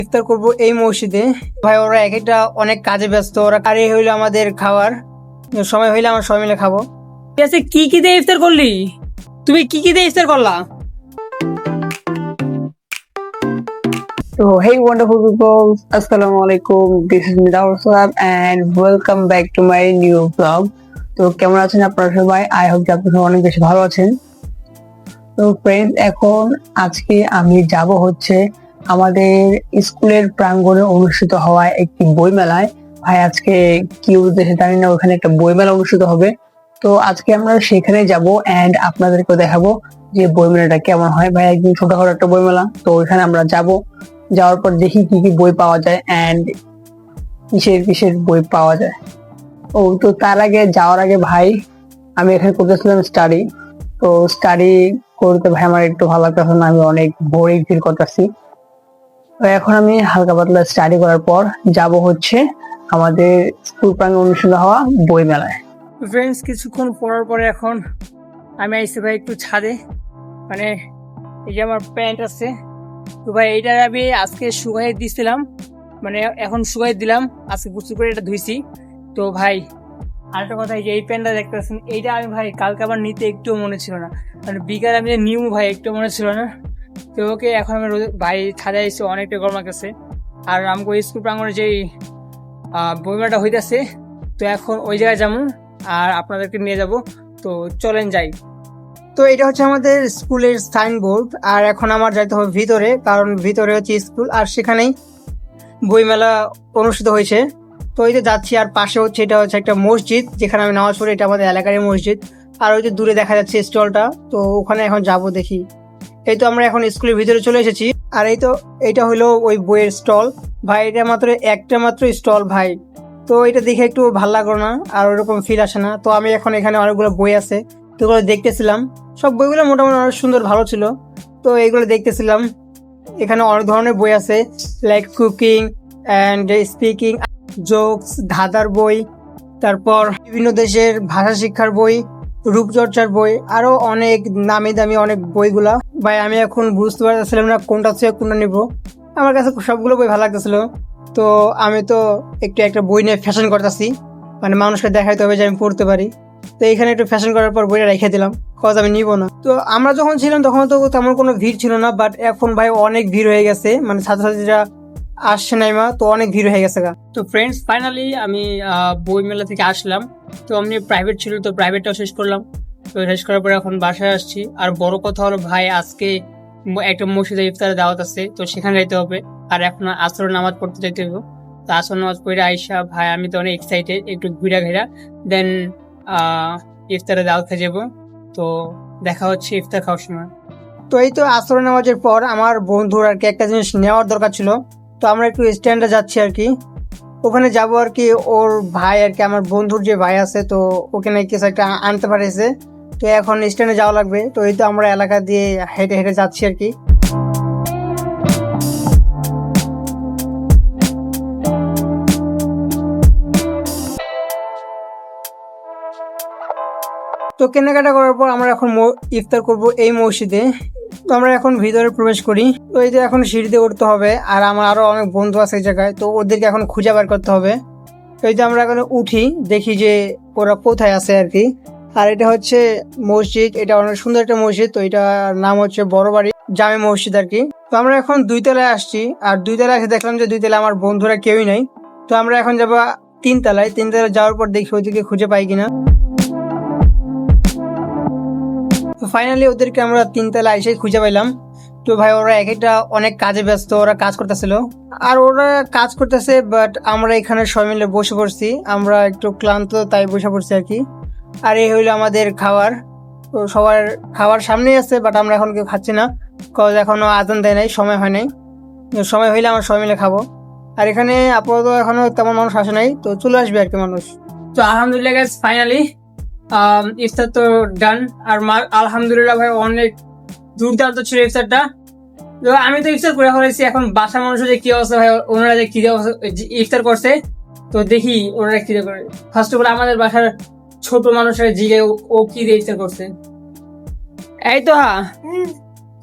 ইফতার করব এই মসজিদে। ভাই ওরা এক একটা অনেক কাজে ব্যস্ত, ওরা কারে হইলো আমাদের খাওয়ার সময় হইলে আমরা সবাই মিলে খাবো। ঠিক আছে, কি কি দিয়ে ইফতার করলি? তুমি কি কি দিয়ে ইফতার করলা? So, hey wonderful people, Assalamu alaikum. This is Midawar Sohab and welcome back to my new vlog. তো কেমন আছেন আপনারা সবাই? আই হোপ যে আপনারা অনেক বেশি ভালো আছেন। তো ফ্রেন্ডস, এখন আজকে আমি যাব হচ্ছে আমাদের স্কুলের প্রাঙ্গণে অনুষ্ঠিত হওয়া একটি বইমেলায়। ভাই আজকে কি উদ্দেশ্যে জানি না, ওখানে একটা বইমেলা অনুষ্ঠিত হবে। তো আজকে আমরা সেখানে যাব এন্ড আপনাদেরকে দেখাবো যে বইমেলাটা কেমন হয়। ভাই একদিন ছোটখাটো একটা বইমেলা, তো ওইখানে আমরা যাব। যাওয়ার পর দেখি কি কি বই পাওয়া যায় এন্ড কিসের কিসের বই পাওয়া যায়। ও তো তার আগে যাওয়ার আগে ভাই আমি এখানে করতেছিলাম স্টাডি। তো স্টাডি করতে ভাই আমার একটু ভালো লাগতেছে না, আমি অনেক বোরিং ফিল করতেছি। তো এখন আমি হালকা পাতলা স্টাডি করার পর যাব হচ্ছে আমাদের স্কুল প্রাঙ্গণে অনুষ্ঠিত হওয়া বই মেলায়। ফ্রেন্ডস, কিছুক্ষণ পড়ার পরে এখন আমি আইসি ভাই একটু ছাদে, মানে এই যে আমার প্যান্ট আছে, তো ভাই এইটা আমি আজকে শুকাই দিছিলাম, মানে এখন শুকাই দিলাম, আজকে প্রচুর করে এটা ধুইছি। তো ভাই আরেকটা কথা, এই যে এই প্যান্টটা দেখতে পাচ্ছেন, এইটা আমি ভাই কালকে আবার নিতে একটুও মনে ছিল না, মানে বিকালে আমি নিউ ভাই একটু মনে ছিল না। তো ওকে এখন আমি ভাই ছাদে এসে অনেকটা গরম লাগতেছে। আর আমাকে স্কুল প্রাঙ্গণে যেই বইমেলাটা হইতেছে, তো এখন ওই জায়গায় যাবো আর আপনাদেরকে নিয়ে যাব। তো চলেন যাই। তো এটা হচ্ছে আমাদের স্কুলের সাইনবোর্ড, আর এখন আমার যাইতে হবে ভিতরে, কারণ ভিতরে হচ্ছে স্কুল আর সেখানেই বইমেলা অনুষ্ঠিত হয়েছে। তো এই যে যাচ্ছি, আর পাশে হচ্ছে এটা হচ্ছে একটা মসজিদ যেখানে আমি নামাজ পড়ি, এটা আমাদের এলাকারই মসজিদ। আর ওই যে দূরে দেখা যাচ্ছে স্টলটা, তো ওখানে এখন যাব দেখি। এই তো আমরা এখন স্কুলের ভিতরে চলে এসেছি, আর এই তো এইটা হলো ওই বইয়ের স্টল। ভাই এটা মাত্র একটা মাত্র স্টল ভাই, তো এটা দেখে একটু ভালো লাগলো না, আর ওরকম ফিল আসে না। তো আমি এখন এখানে অনেকগুলো বই আছে, তো ওগুলো দেখতেছিলাম। সব বইগুলো মোটামুটি অনেক সুন্দর ভালো ছিল, তো এইগুলো দেখতেছিলাম। এখানে অনেক ধরনের বই আছে, like cooking and speaking, jokes, ধাঁধার বই, তারপর বিভিন্ন দেশের ভাষা শিক্ষার বই, রূপচর্চার বই, আরো অনেক নামি দামি অনেক বইগুলা। ভাই আমি এখন বুঝতে পারতেছিলাম না কোনটা থেকে কোনটা নিব। আমার কাছে সবগুলো বই ভালো লাগতেছিল, তো আমি তো একটু একটা বই নিয়ে ফ্যাশন করতেছি, মানে মানুষকে দেখাইতে হবে যে আমি পড়তে পারি। তো এখানে একটু ফ্যাশন করার পর বইটা রেখে দিলাম, কজ আমি নিব না। তো আমরা যখন ছিলাম তখন তো তেমন কোনো ভিড় ছিল না, বাট এখন ভাই অনেক ভিড় হয়ে গেছে, মানে ছাত্রছাত্রীরা আসছে নাই মা, তো অনেক ভিড় হয়ে গেছে গা। তো ফ্রেন্ডস, ফাইনালি আমি বই মেলা থেকে আসলাম। তো আমি প্রাইভেট ছিল, তো প্রাইভেটটাও শেষ করলাম। তো শেষ করার পরে এখন বাসায় আসছি। আর বড় কথা হলো ভাই, আজকে একটা মসজিদে ইফতারের দাওয়াত আছে, তো সেখানে যাইতে হবে। আর এখন আসরের নামাজ পড়তে যাইতে হবে। তো আসর নামাজ পড়ে আইসা ভাই আমি তো অনেক এক্সাইটেড, একটু ঘুরা ঘেরা দেন ইফতারে দাওয়াত খেয়ে যাবো। তো দেখা হচ্ছে ইফতার খাওয়ার সময়। তো এই তো আসরের নামাজের পর আমার বন্ধুর আর কি একটা জিনিস নেওয়ার দরকার ছিল, তো আমরা একটু স্ট্যান্ডে যাচ্ছি আর কি, ওখানে যাবো আর কি। ওর ভাই আর কি, আমার বন্ধুর যে ভাই আছে, তো ওখানে কিছু একটা আনতে পারেছে, তো এখন স্ট্যান্ডে যাওয়া লাগবে। তো এই তো আমরা এলাকা দিয়ে হেঁটে হেঁটে যাচ্ছি আর কি। তো কেনাকাটা করার পর আমরা এখন ইফতার করব এই মসজিদে। তো আমরা এখন ভিতরে প্রবেশ করি। তো এই যে এখন সিঁড়িতে উঠতে হবে, আর আমার আরো অনেক বন্ধু আছে এই জায়গায়, তো ওদেরকে এখন খুঁজে বার করতে হবে। তো এই যে আমরা এখন উঠি, দেখি যে ওরা কোথায় আছে আর কি। আর এটা হচ্ছে মসজিদ, এটা অনেক সুন্দর একটা মসজিদ। তো এটার নাম হচ্ছে বড় বাড়ি জামে মসজিদ আর কি। তো আমরা এখন 2 তলায় আসছি, আর 2 তলায় এসে দেখলাম যে 2 তলায় আমার বন্ধুরা কেউই নাই। তো আমরা এখন যাবো 3 তলায়। 3 তলায় যাওয়ার পর দেখি ওইদিকে খুঁজে পাই কিনা। তো ফাইনালি ওদেরকে আমরা 3 তলায় এসে খুঁজে পাইলাম। তো ভাই ওরা এক একটা অনেক কাজে ব্যস্ত, ওরা কাজ করতেছিল, আর ওরা কাজ করতেছে, বাট আমরা এখানে সবাই মিলে বসে পড়ছি, আমরা একটু ক্লান্ত তাই বসে পড়ছি আর কি। আর এই হইলো আমাদের খাবার। তো সবার খাবার সামনেই আছে, বাট আমরা এখন কেউ খাচ্ছি না, কজ এখনো আজান দেয় নাই, সময় হয় নাই। সময় হইলে আমরা সবাই মিলে খাবো। আর এখানে আপাতত এখনো তেমন মানুষ আসে নাই, তো চলে আসবে আর কি মানুষ। তো আলহামদুলিল্লাহ গাইস, ফাইনালি ইফতার তো ডান। আর আলহামদুলিল্লাহ ভাই অনেক দুর্দান্ত ছিল ইফতারটা। তো আমি তো ইফতার করে ফেলেছি, এখন বাসার মানুষের যে কি অবস্থা ভাই, ওনারা যে কি ইফতার করছে, তো দেখি ওনারা কি করে। ফার্স্ট অফ অল আমাদের বাসার ছোট মানুষের জিগে ও কি দিয়ে ইফতার করছে। এই তো হ্যাঁ,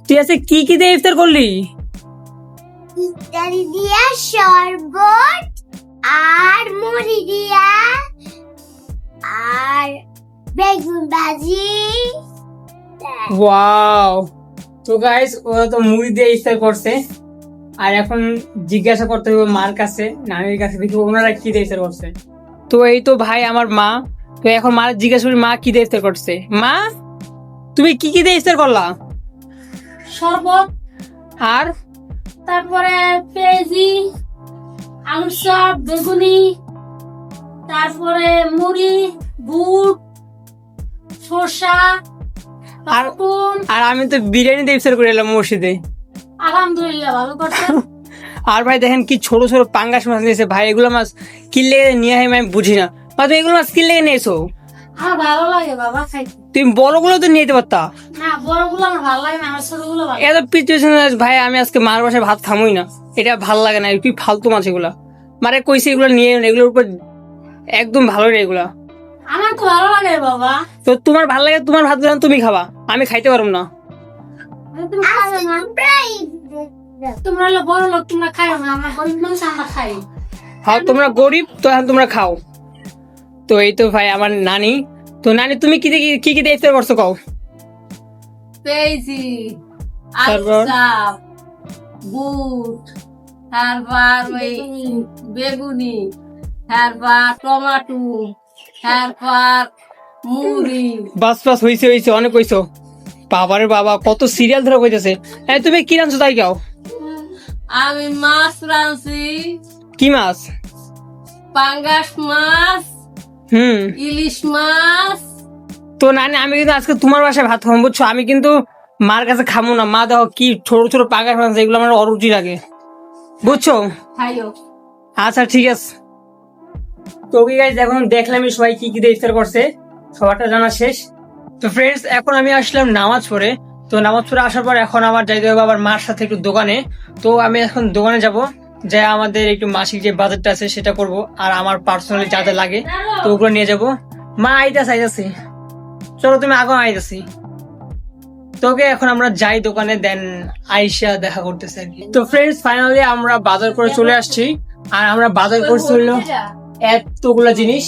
তুই আছে কি কি দিয়ে ইফতার করলি? ইত্যাদি দিয়া শরবত আর মুড়ি দিয়া আর বেগুন ভাজি। ওয়াও, তো গাইস ওরা তো মুড়ি দিয়ে ইফতার করছে, আর এখন জিজ্ঞাসা করতে হবে মার কাছে, নানির কাছে, দেখি ওনারা কি দিয়ে ইফতার করছে। তো এই তো ভাই আমার মা, তো এখন মার জিজ্ঞাসা করি মা কি দিয়ে ইফতার করছে। মা, তুমি কি দিয়ে ইফতার করলা? শরবত, আর তারপরে পেঁয়াজি, আলুর চপ, বেগুনি, তারপরে মুড়ি, বুট, শসা, আর কোন। আর আমি তো বিরিয়ানি দিয়ে ইফতার করে এলাম মসজিদে। আলহামদুলিল্লাহ ভালো করছে। আর ভাই দেখেন কি ছোট ছোট পাঙ্গাস মাছ নিয়েছে ভাই, এগুলো মাছ কি লেগে নিয়ে হয় আমি বুঝি না। মা তুমি এগুলো মাছ কি লেগে নিয়েছো? আমার ভালো লাগে বাবা খাইতে। তুমি বড়গুলো তো নিয়ে যেতে পারতা। না, বড়গুলো আমার ভালো লাগে না, আমার ছোটগুলো ভালো। এত পিছনে ভাই, আমি আজকে মার বাসায় ভাত খামই না, এটা ভাল লাগে না, কি ফালতু মাছ এগুলা। মারে কইছে এগুলো নিয়ে, এগুলোর উপর একদম ভালো নেই এগুলা। আমার তো ভালো লাগে বাবা। তো তোমার ভালো লাগে, তোমার ভাত দিলাম তুমি খাবা, আমি খাইতে পারবো না। তুমি খাইও না, তোমরা হলো বড় লোক, তোমরা খাইও না, আমরা গরিব মানুষ, আমরা খাই। হ্যাঁ তোমরা গরিব, তো এখন তোমরা খাও। তো এই তো ভাই আমার নানি, তো নানি তুমি কি কি কি দিয়ে ইফতার করছো কও? পেঁয়াজি, তারপর? আলু চপ, বুট, তারপর ওই বেগুনি, তারপর টমাটো, তারপর মুড়ি। বাস বাস হইছে হইছে, অনেক হইছো। বাবারে বাবা, কত সিরিয়াল ধরে কইতেছে। এই তুমি কি রাঁধছো তাই খাও? আমি মাছ রাঁধছি, কি মাছ? পাঙ্গাস মাছ, ইলিশ মাছ। তো নানি আমি কিন্তু আজকে তোমার বাসায় ভাত খাবো বুঝছো, আমি কিন্তু মার কাছে খাবো না। মা দেখো কি ছোট ছোট পাঙ্গাস মাছ, এগুলো আমার অরুচি লাগে বুঝছো। খাইও। আচ্ছা ঠিক আছে। তো ওকে গাইস, এখন দেখলাম সবাই কি কি দিয়ে ইফতার করছে, সবারটা জানা শেষ। তো ফ্রেন্ডস, এখন আমি আসলাম নামাজ পড়ে। তো নামাজ পড়ে আসার পর এখন আমার যাইতে হবে আবার মার সাথে একটু দোকানে। তো আমি এখন দোকানে যাব, যাই আমাদের একটু মাসিক যে বাজেটটা আছে সেটা করব, আর আমার পার্সোনালি যা যা লাগে তো ওগুলো নিয়ে যাব। মা আইতাছি, চলো তুমি আগে আইতাছি। তোকে এখন আমরা যাই দোকানে, দেন আইসা দেখা করতেছে আর কি। তো ফ্রেন্ডস, ফাইনালি আমরা বাজার করে চলে আসছি, আর আমরা বাজার করছি হলো এতগুলা জিনিস।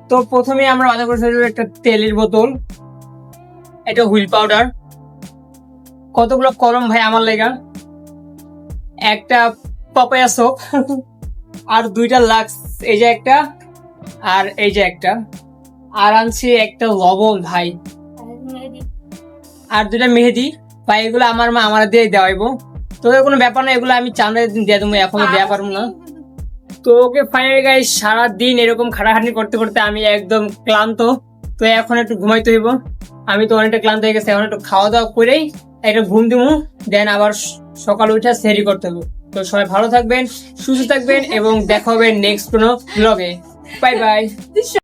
তো প্রথমে আমরা বাজার করছি হলো একটা তেলের বোতল, এটা হুইল পাউডার, কতগুলো কলম ভাই আমার লেগা, একটা পাপায়া সোপ, আর দুইটা লাক্স, এই যে একটা আর এই যে একটা, আর আনছি একটা লবণ ভাই, আর দুইটা মেহেদি ভাই। এগুলো আমার মা আমার দিয়ে দেওয়াইবো, তো কোনো ব্যাপার না, এগুলো আমি চাঁদে দিয়ে দেবো, এখনো দেওয়া পারবো না। তো ওকে ফাইনালি গাইস, সারাদিন এরকম খাটাখাটি করতে করতে আমি একদম ক্লান্ত। তো এখন একটু ঘুমাইতে হইব, আমি তো অনেকটা ক্লান্ত হয়ে গেছি। এখন একটু খাওয়া দাওয়া করেই একটা ঘুম দিব, দেন আবার সকালে উঠে সেহরি করতে হবে। তো সবাই ভালো থাকবেন, সুস্থ থাকবেন, এবং দেখা হবে নেক্সট কোনো ব্লগে। Bye bye.